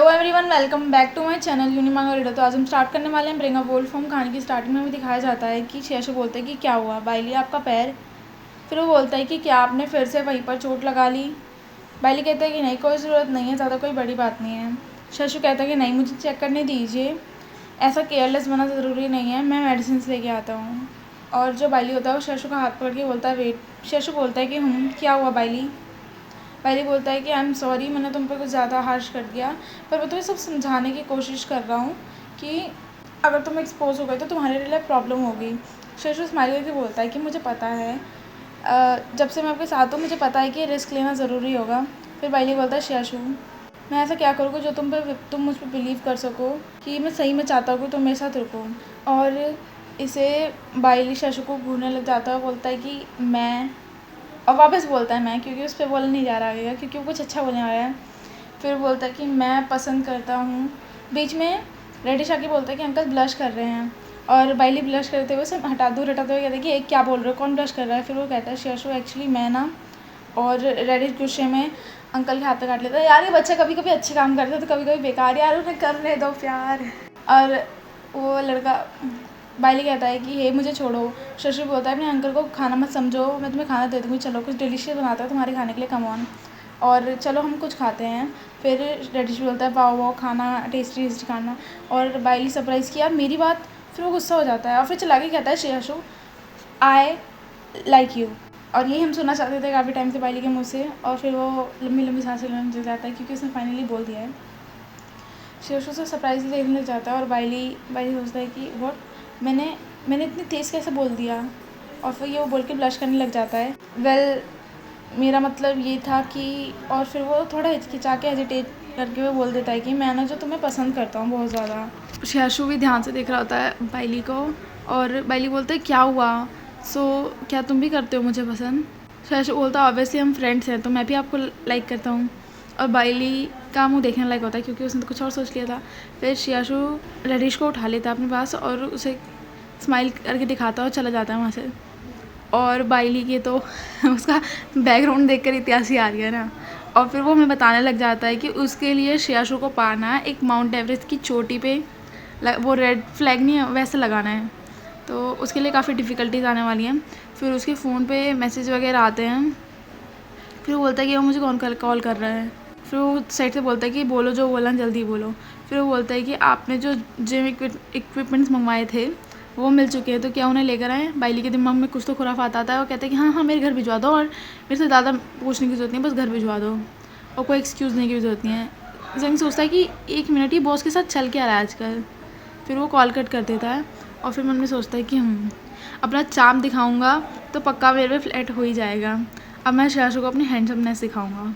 Hello everyone, welcome back to my channel Unimango reader. तो आज हम स्टार्ट करने वाले हैं ब्रिंग अ वोल्ड फ्रॉम। कहानी की स्टार्टिंग में हमें दिखाया जाता है कि शेषु बोलता है कि क्या हुआ बाइली, आपका पैर। फिर वो बोलता है कि क्या आपने फिर से वहीं पर चोट लगा ली। बाइली कहता है कि नहीं, कोई ज़रूरत नहीं है, ज़्यादा कोई बड़ी बात नहीं है। शेषु कहता है कि नहीं, मुझे चेक करने दीजिए, ऐसा केयरलेस बनना ज़रूरी नहीं है, मैं मेडिसिन लेके आता हूँ। और जो बाइली होता है वो शेषु का हाथ पकड़ के बोलता है वेट। शेषु बोलता है कि क्या हुआ बाइली। बाइली बोलता है कि आई एम सॉरी, मैंने तुम पर कुछ ज़्यादा हार्श कर दिया, पर मैं तुम्हें सब समझाने की कोशिश कर रहा हूँ कि अगर तुम एक्सपोज हो गए तो तुम्हारे लिए प्रॉब्लम होगी। शेषु स्माइल करके बोलता है कि मुझे पता है, जब से मैं आपके साथ हूँ मुझे पता है कि रिस्क लेना ज़रूरी होगा। फिर बाइली बोलता है शेषु, मैं ऐसा क्या करूँगा जो तुम मुझ पर बिलीव कर सको कि मैं सही में चाहता हूँ कि तुम मेरे साथ रुको। और इसे बाइली शेषु को घूरने लग जाता है, बोलता है कि मैं, और वापस बोलता है मैं, क्योंकि उस पर बोलने नहीं जा रहा है, क्योंकि वो कुछ अच्छा बोलने आ रहा है। फिर बोलता है कि मैं पसंद करता हूँ। बीच में रेडिश आके बोलता है कि अंकल ब्लश कर रहे हैं, और बाइली ब्लश करते हुए उसे हटाते हुए कहता है कि एक क्या बोल रहे हो, कौन ब्लश कर रहा है। फिर वो कहता है शेषु एक्चुअली मैं ना, और रेडिश गुस्से में अंकल के हाथ पे काट लेता है। यार ये बच्चा कभी कभी अच्छे काम करता है तो कभी कभी बेकार, यार उन्हें करने दो प्यार। और वो लड़का, बाइली कहता है कि हे मुझे छोड़ो। शशि बोलता है अपने अंकल को खाना मत समझो, मैं तुम्हें खाना दे दूँगी, चलो कुछ डिलीशियस बनाता है तुम्हारे खाने के लिए, कम ऑन, और चलो हम कुछ खाते हैं। फिर रेडिश बोलता है वाओ वाओ, खाना टेस्टी टेस्टी खाना। और बाइली सरप्राइज़ किया मेरी बात। फिर वो गुस्सा हो जाता है और फिर चला के कहता है शेषु आई लाइक यू। और यही हम सुनना चाहते थे काफ़ी टाइम से बाइली के मुँह से। और फिर वो लंबी लंबी सांसें लेने लग जाता है क्योंकि उसने फाइनली बोल दिया है। शेषु से सरप्राइज देखने लग जाता है और बाइली सोचता है कि व्हाट, मैंने इतनी तेज़ कैसे बोल दिया। और फिर ये वो बोल के ब्लश करने लग जाता है। वेल मेरा मतलब ये था कि, और फिर वो थोड़ा हिचकिचा के हेजिटेट करके वो बोल देता है कि मैं ना जो तुम्हें पसंद करता हूँ बहुत ज़्यादा। शेषु भी ध्यान से देख रहा होता है बाइली को, और बाइली बोलता है क्या हुआ, क्या तुम भी करते हो मुझे पसंद। शेषु बोलता है ऑब्वियसली हम फ्रेंड्स हैं तो मैं भी आपको लाइक करता हूँ। और बाइली का मुँह देखने लायक होता है क्योंकि उसने तो कुछ और सोच लिया था। फिर शेषु रेडिश को उठा लेता है अपने पास और उसे स्माइल करके दिखाता है और चला जाता है वहाँ से। और बाइली के तो उसका बैकग्राउंड देखकर इतिहास ही आ गया ना। और फिर वो हमें बताने लग जाता है कि उसके लिए शेषु को पाना है एक माउंट एवरेस्ट की चोटी पे, वो रेड फ्लैग नहीं है वैसे लगाना है, तो उसके लिए काफ़ी डिफ़िकल्टीज आने वाली हैं। फिर उसके फ़ोन पे मैसेज वगैरह आते हैं। फिर वो बोलता है कि वो मुझे कॉल कर रहा है। फिर वो साइड से बोलता है कि बोलो जो बोलना जल्दी बोलो। फिर वो बोलता है कि आपने जो जिम इक्विपमेंट्स मंगवाए थे वो मिल चुके हैं, तो क्या उन्हें लेकर आएँ। बाइली के दिमाग में कुछ तो खुराफात आता है। वो कहता है कि हाँ हाँ मेरे घर भिजवा दो, और मेरे से ज़्यादा पूछने की ज़रूरत नहीं, बस घर भिजवा दो, और कोई एक्सक्यूज़ नहीं की ज़रूरत नहीं है। जंग सोचता है कि एक मिनट, ये बॉस के साथ चल क्या रहा है आजकल। फिर वो कॉल कट कर देता है और फिर मन में सोचता है कि अपना चार्म दिखाऊंगा तो पक्का मेरे पे फ्लैट हो ही जाएगा। अब मैं शेषु को अपनी हैंडसमनेस दिखाऊंगा।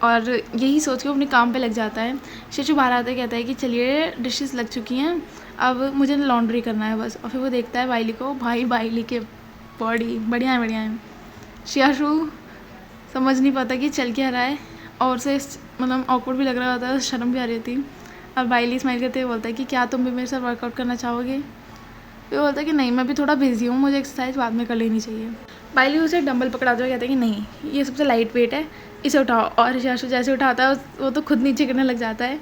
और यही सोच के वो अपने काम पे लग जाता है। शेषु बाहर आते कहता है कि चलिए डिशेस लग चुकी हैं, अब मुझे लॉन्ड्री करना है बस। और फिर वो देखता है बाइली को, भाई बाइली के बॉडी बढ़िया है। शेषु समझ नहीं पाता कि चल क्या रहा है, और उसे मतलब ऑकवर्ड भी लग रहा होता है, शर्म भी आ रही थी। और बाइली स्माइल करते हुए बोलता है कि क्या तुम भी मेरे साथ वर्कआउट करना चाहोगे। फिर बोलता है कि नहीं, मैं भी थोड़ा बिजी हूँ, मुझे एक्सरसाइज बाद में कर लेनी चाहिए। बाइली उसे डंबल पकड़ाते हुए कहता है कि नहीं ये सबसे लाइट वेट है, इसे उठाओ। और शेषु जैसे उठाता है वो तो खुद नीचे गिरने लग जाता है।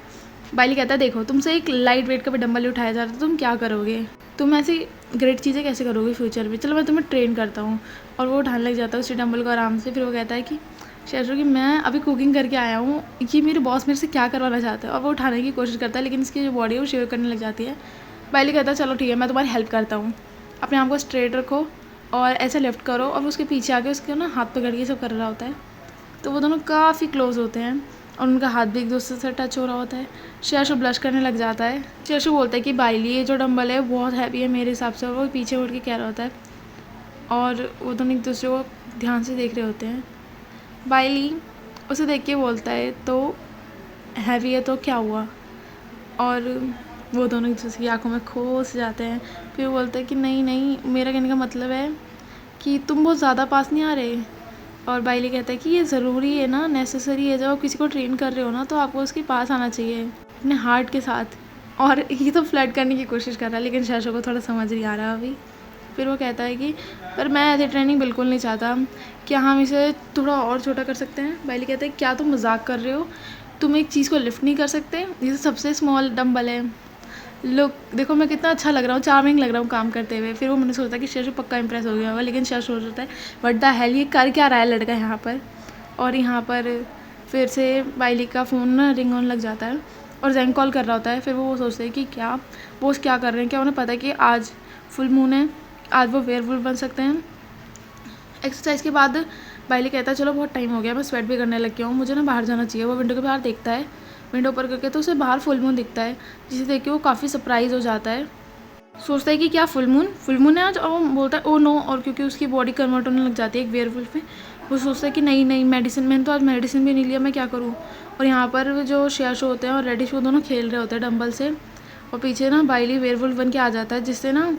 बाइली कहता है देखो, तुमसे एक लाइट वेट का भी डंबल उठाया जा रहा है, तुम क्या करोगे, तुम ऐसी ग्रेट चीज़ें कैसे करोगे फ्यूचर में, चलो मैं तुम्हें ट्रेन करता हूँ। और वो उठाने लग जाता है उसी डंबल को आराम से। फिर वो कहता है कि शेषु कि मैं अभी कुकिंग करके आया हूँ, कि मेरे बॉस मेरे से क्या करवाना चाहता है। और वो उठाने की कोशिश करता है लेकिन इसकी जो बॉडी है वो शिवर करने लग जाती है। बाइली कहता है चलो ठीक है, मैं तुम्हारी हेल्प करता हूँ, अपने आप को स्ट्रेट रखो और ऐसे लिफ्ट करो। और उसके पीछे आके उसके ना हाथ पकड़ के सब कर रहा होता है। तो वो दोनों काफ़ी क्लोज होते हैं और उनका हाथ भी एक दूसरे से टच हो रहा होता है। शेषु ब्लश करने लग जाता है। शेषु बोलता है कि बाइली ये जो डंबल है बहुत हैवी है मेरे हिसाब से, और वो पीछे मुड़ के कह रहा होता है। और वो दोनों एक दूसरे को ध्यान से देख रहे होते हैं। बाइली उसे देख के बोलता है तो हैवी है तो क्या हुआ। और वो दोनों एक दूसरे की आँखों में खो से जाते हैं। फिर वो बोलते हैं कि नहीं नहीं, मेरा कहने का मतलब है कि तुम बहुत ज़्यादा पास नहीं आ रहे। और बाइली कहता है कि ये ज़रूरी है ना, नेसेसरी है, जब आप किसी को ट्रेन कर रहे हो ना तो आपको उसके पास आना चाहिए अपने हार्ट के साथ। और ये तो फ्लर्ट करने की कोशिश कर रहा है लेकिन शेषु को थोड़ा समझ नहीं आ रहा अभी। फिर वो कहता है कि पर मैं ऐसी ट्रेनिंग बिल्कुल नहीं चाहता, क्या हम इसे थोड़ा और छोटा कर सकते हैं। बाइली कहता है क्या तुम मजाक कर रहे हो, तुम एक चीज़ को लिफ्ट नहीं कर सकते, ये सबसे स्मॉल डंबल है, लुक देखो मैं कितना अच्छा लग रहा हूँ, चार्मिंग लग रहा हूँ काम करते हुए। फिर वो मैंने सोचा कि शशु पक्का इंप्रेस हो गया होगा, लेकिन शशु हो जाता है व्हाट द हेल, ये कर क्या रहा है लड़का यहाँ पर। और यहाँ पर फिर से बाइली का फ़ोन ना रिंग ऑन लग जाता है और जैंग कॉल कर रहा होता है। फिर वो सोचते हैं कि क्या वो क्या कर रहे हैं, क्या उन्हें पता है कि आज फुल मून है, आज वो वेयरवुल्फ बन सकते हैं। एक्सरसाइज के बाद बाइली कहता है चलो बहुत टाइम हो गया, मैं स्वेट भी करने लग गया हूँ, मुझे ना बाहर जाना चाहिए। वो विंडो के बाहर देखता है, विंडो पर करके तो उसे बाहर फुल मून दिखता है, जिसे देख के वो काफ़ी सरप्राइज़ हो जाता है। सोचता है कि क्या फुल मून है आज, और वो बोलता है ओ नो, और क्योंकि उसकी बॉडी कन्वर्ट होने लग जाती है एक वेयरवुल्फ में, वो सोचता है कि नहीं मेडिसिन, मैंने तो आज मेडिसिन भी नहीं लिया, मैं क्या करूँ। और यहाँ पर जो शेयाशो होते हैं और रेडिश वो दोनों खेल रहे होते हैं डंबल से, और पीछे ना बाइली वेयरवुल्फ बन के आ जाता है, जिससे ना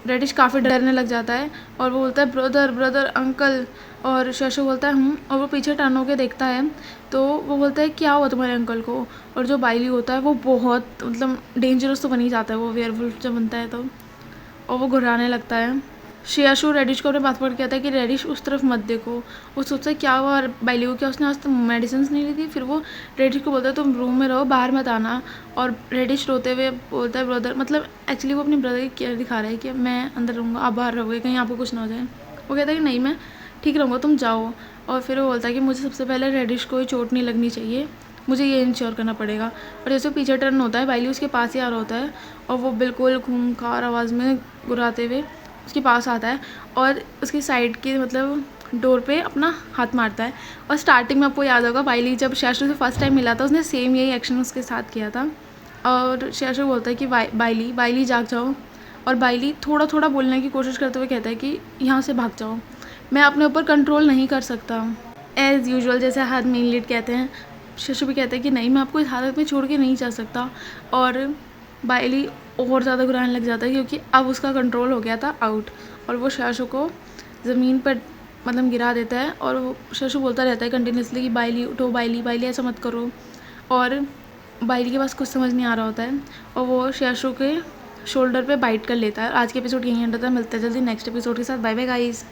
रेडिश काफ़ी डरने लग जाता है और वो बोलता है ब्रदर अंकल, और शेयाशो बोलता है और वो पीछे टर्न होकर देखता है तो वो बोलता है क्या हुआ तुम्हारे अंकल को। और जो बाइली होता है वो बहुत मतलब डेंजरस तो बन ही जाता है वो वेयरवुल्फ जब बनता है तो, और वो घुराने लगता है। शेयाशो रेडिश को अपने पास पकड़ के कहता है कि रेडिश उस तरफ मत देखो। वो सोचता है क्या हुआ बाइली को, क्या उसने आज तक मेडिसिन नहीं ली थी। फिर वो रेडिश को बोलता है तुम रूम में रहो, बाहर मत आना। और रेडिश रोते हुए बोलता है ब्रदर, मतलब एक्चुअली वो अपने ब्रदर की केयर दिखा रहा है कि मैं अंदर रहूँगा, आप बाहर रहोगे, कहीं आपको कुछ ना हो जाए। वो कहता है कि नहीं मैं ठीक रहूँगा, तुम जाओ। और फिर वो बोलता है कि मुझे सबसे पहले रेडिश को ही चोट नहीं लगनी चाहिए, मुझे ये इंश्योर करना पड़ेगा। और जैसे पीछे टर्न होता है बाइली उसके पास ही आ रहा होता है और वो बिल्कुल खूंखार आवाज़ में गुर्राते हुए उसके पास आता है और उसकी साइड के मतलब डोर पे अपना हाथ मारता है। और स्टार्टिंग में आपको याद होगा बाइली जब शेयाशो से फर्स्ट टाइम मिला था उसने सेम यही एक्शन उसके साथ किया था। और शेयाशो बोलता है कि बाइली जाग जाओ। और बाइली थोड़ा थोड़ा बोलने की कोशिश करते हुए कहता है कि यहाँ से भाग जाओ, मैं अपने ऊपर कंट्रोल नहीं कर सकता। एज़ यूजुअल जैसे हाथ मेन लीड कहते हैं, शेयाशो भी कहता है कि नहीं मैं आपको इस हालत में छोड़ के नहीं जा सकता। और बाइली और ज़्यादा घुराने लग जाता है क्योंकि अब उसका कंट्रोल हो गया था आउट, और वो शेयाशो को ज़मीन पर मतलब गिरा देता है। और वो शेयाशो बोलता रहता है कंटिन्यूसली कि बाइली उठो, बाइली ऐसा मत करो। और बाइली के पास कुछ समझ नहीं आ रहा होता है और वो शेयाशो के शोल्डर पे बाइट कर लेता है। आज के एपिसोड यहीं एंड होता है, मिलते हैं जल्दी नेक्स्ट एपिसोड के साथ। Bye bye guys.